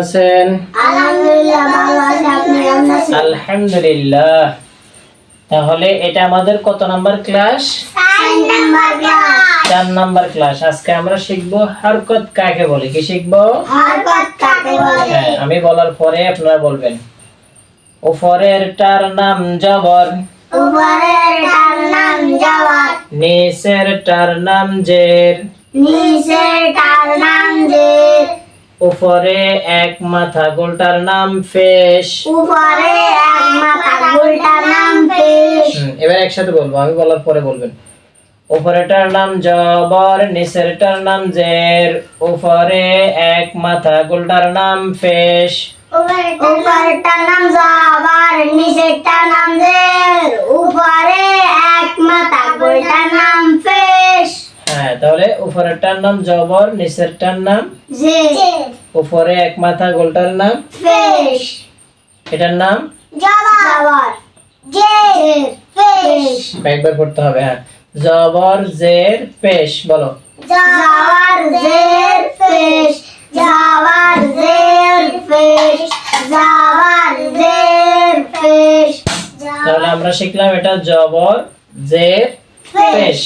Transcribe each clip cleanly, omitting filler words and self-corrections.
আছেন? আলহামদুলিল্লাহ ভালো আছি, আপনি কেমন আছেন? আলহামদুলিল্লাহ। তাহলে এটা আমাদের কত number class? 4 number class. 4 number class. আজকে আমরা শিখব হরকত কাকে বলে। কি শিখব? হরকত কাকে বলে? হ্যাঁ, আমি বলার পরে আপনারা বলবেন। উপরেরটার নাম জবর, উপরেরটার নাম জবর, নিচেরটার নাম জের। নিচেরটার নাম জের, উপরে এক মাথা গোলটার নাম পেশ। উপরে এক মাথা গোলটার নাম পেশ। এবার একসাথে বলবো, আমি বলার পরে বলবেন। উপরেরটার নাম জবর, নিচেরটার নাম জের। উপরে এক মাথা গোলটার নাম পেশ। উপরেরটার নাম জবর, নিচেরটার নাম জের। উপরে এক মাথা গোলটার নাম পেশ। হ্যাঁ, তাহলে উপরেরটার নাম জবর, নিচেরটার নাম জের। উপরে এক মাথা গোলটার নাম পেশ। এটার নাম জবর, জের, পেশ। একবার পড়তে হবে। হ্যাঁ, জবর জের পেশ। বলো। জবর জের পেশ, জবর জের পেশ, জবর জের পেশ। তাহলে আমরা শিখলাম এটা জবর জের পেশ।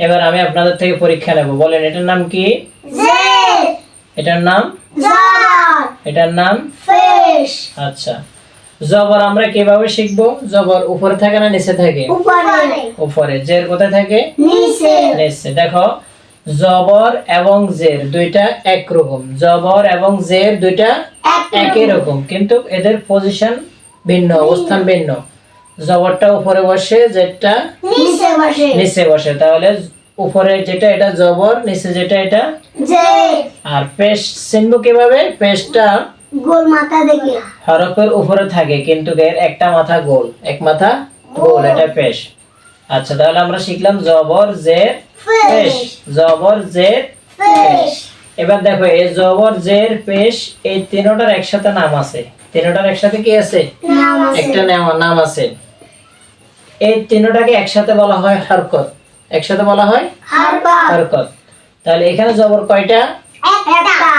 এবার আমি আপনাদের থেকে পরীক্ষা নেব। বলেন এটার নাম কি? জের, এটার নাম জবর, এটার নাম পেশ। আচ্ছা, জবর আমরা কিভাবে শিখবো? জবর উপরে থাকে না নিচে থাকে? উপরে, উপরে। জের কোথায় থাকে? নিচে। নিচে। দেখো, জবর এবং জের দুইটা একরকম। জবর এবং জের দুইটা একই রকম, কিন্তু এদের পজিশন ভিন্ন, অবস্থান ভিন্ন। জবরটা উপরে বসে, জেরটা নিচে বসে। নিচে বসে। তাহলে উপরে যেটা এটা জবর, নিচে যেটা এটা জের। আর পেশ চিনব কিভাবে? পেশটা গোল মাথা দেখে। হরফের উপরে থাকে, কিন্তু এর একটা মাথা গোল, এক মাথা গোল, এটা পেশ। আচ্ছা, তাহলে আমরা শিখলাম জবর জের পেশ, জবর জের পেশ। এবার দেখো, এই জবর জের পেশ এই তিনটার একসাথে নাম আছে। তিনটার একসাথে কি আছে? নাম আছে। একটা নাম আছে। এই তিনটাকে একসাথে বলা হয় হরকত। একসাথে বলা হয় হরকত। হরকত। তাহলে এখানে জবর কয়টা? একটা,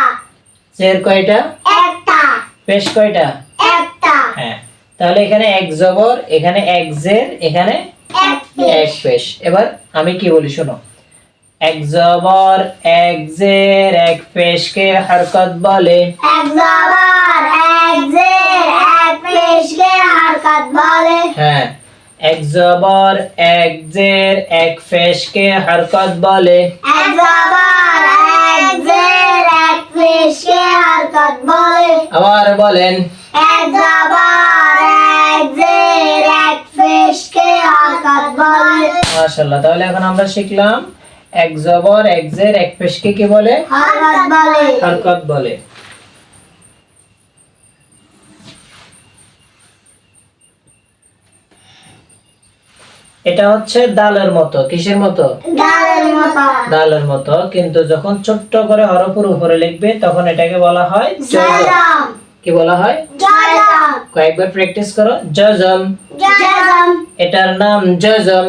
জের কয়টা? একটা, পেশ কয়টা? একটা, হ্যাঁ, তাহলে এখানে এক জবর, এখানে এক জের, এখানে এক এক পেশ। এবার আমি কি বলি শোনো। এক জবর, এক জের, এক পেশকে হরকত বলে। এক জবর, এক জের, এক পেশকে হরকত বলে। হ্যাঁ, এক জবর, এক জের, এক পেশকে হরকত বলে। এক জবর, এক জের, এক পেশকে হরকত বলে। আবার বলেন। এক জবর, এক জের, এক পেশকে হরকত বলে। মাশাআল্লাহ। তাহলে এখন আমরা শিখলাম এক জবর, এক জের, এক পেশকে কি বলে? হরকত বলে। হরকত বলে। এটা হচ্ছে দালের মতো। কিসের মতো? ডালের মতো। দালের মতো, কিন্তু যখন ছোট্ট করে হরফের উপরে লিখবে তখন এটাকে বলা হয় জজম। জজম, কি বলা হয়? জজম, কয়েকবার প্র্যাকটিস করো। জজম। জজম। এটার নাম জজম।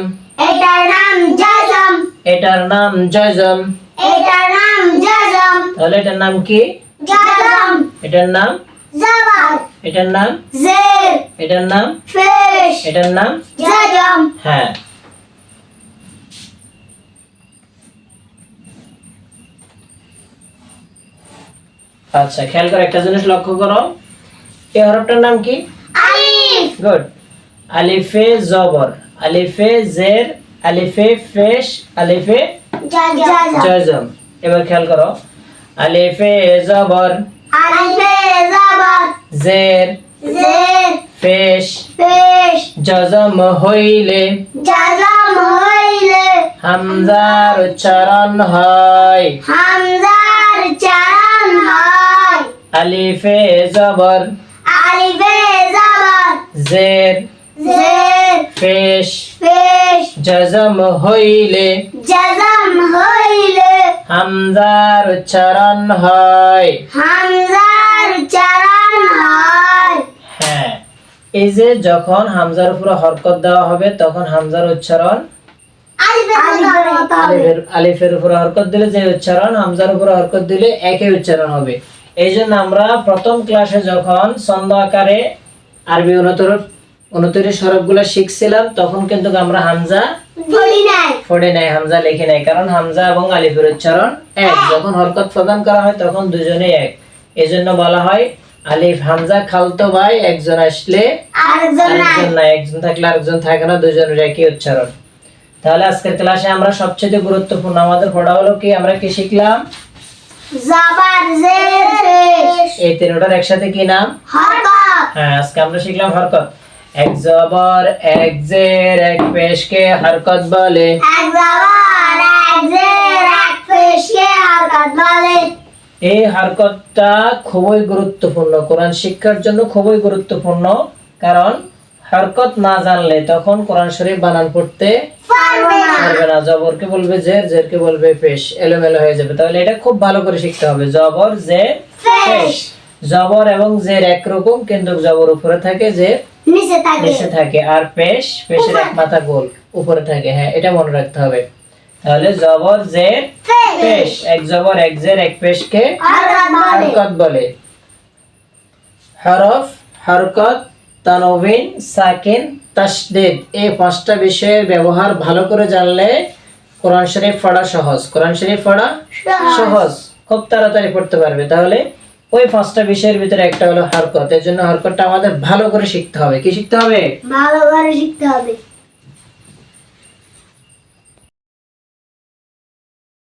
এটার নাম জজম, এটার নাম জজম। এটার নাম জজম, তাহলে এটার নাম কি? জজম। এটার নাম জবর, এটার নাম জের, এটার নাম পেশ, এটার নাম জজম। হ্যাঁ। আচ্ছা, খেয়াল করে একটা জিনিস লক্ষ্য করো। এই হরফটার নাম কি? আলিফ, গুড। আলিফে জবর, আলিফে জের, আলিফে পেশ, আলিফে জজম। জজম। এবার খেয়াল করো। আলিফে জবর, আলিফে জবর, জের, জের, পেশ, পেশ, জজম হইলে জজম হইলে হামজার উচ্চারণ হয়। হামজার চারণ হয়। আলিফে জবর, আলিফে জবর, জের, জের, পেশ, পেশ, জজম হইলে জজম হইলে হামজার উচ্চারণ হয়। হামজার চারণ হয়। হ্যাঁ, এই যে যখন হামজার উপরে হরকত দেওয়া হবে তখন হামজার উচ্চারণ আলিফের মতো হবে। আলিফের উপরে হরকত দিলে যে উচ্চারণ, হামজার উপরে হরকত দিলে একই উচ্চারণ হবে। এই জন্য আমরা প্রথম ক্লাসে যখন ছন্দ আকারে আরবি 29 হরফগুলো শিখছিলাম তখন কিন্তু আমরা হামজা 49 হামজা লিখি নাই, কারণ হামজা এবং আলিফের উচ্চারণ এক। যখন হরকত প্রদান করা হয় তখন দুজনেই এক। এই জন্য বলা হয় আলিফ হামজা খালতো ভাই, একজন আসলে আরেকজন নাই, একজন থাকলে আরেকজন থাকে না, দুজনের একই উচ্চারণ। তাহলে আজকের ক্লাসে আমরা সবচেয়ে গুরুত্বপূর্ণ আমাদের পড়া হলো কি, আমরা কি শিখলাম? জবর জের পেশ এই তিনটার একসাথে কি নাম? হরকত। হ্যাঁ, আজকে আমরা শিখলাম হরকত। এক জবর এক জের এক পেশকে হরকত বলে। এক জবর এক জের এক পেশকে হরকত বলে। এই হরকতটা খুবই গুরুত্বপূর্ণ, কোরআন শিক্ষার জন্য খুবই গুরুত্বপূর্ণ। কারণ হরকত না জানলে তখন কোরআন শরীফ বানান পড়তে পারবে না। জবরকে বলবে জের, জেরকে বলবে পেশ, এলোমেলো হয়ে যাবে। তাহলে এটা খুব ভালো করে শিখতে হবে। জবর জের পেশ। জবর এবং জের একরকম, কিন্তু জবর উপরে থাকে, জের নিচে থাকে। আর পেশের এক মাথা গোল উপরে থাকে। হ্যাঁ, এটা মনে রাখতে হবে। তাহলে জবর জের পেশ, এক জবর এক জের এক পেশকে হরকত বলে। হরফ, হরকত, তানবিন, সাকিন, তাসদীদ, এই পাঁচটা বিষয়ের ব্যবহার ভালো করে জানলে কোরআন শরীফ পড়া সহজ। কোরআন শরীফ পড়া সহজ, খুব তাড়াতাড়ি পড়তে পারবে। তাহলে ওই পাঁচটা বিষয়ের ভিতরে একটা হলো হরকত। এর জন্য হরকতটা আমাদের ভালো করে শিখতে হবে। কি শিখতে হবে? ভালো করে শিখতে হবে।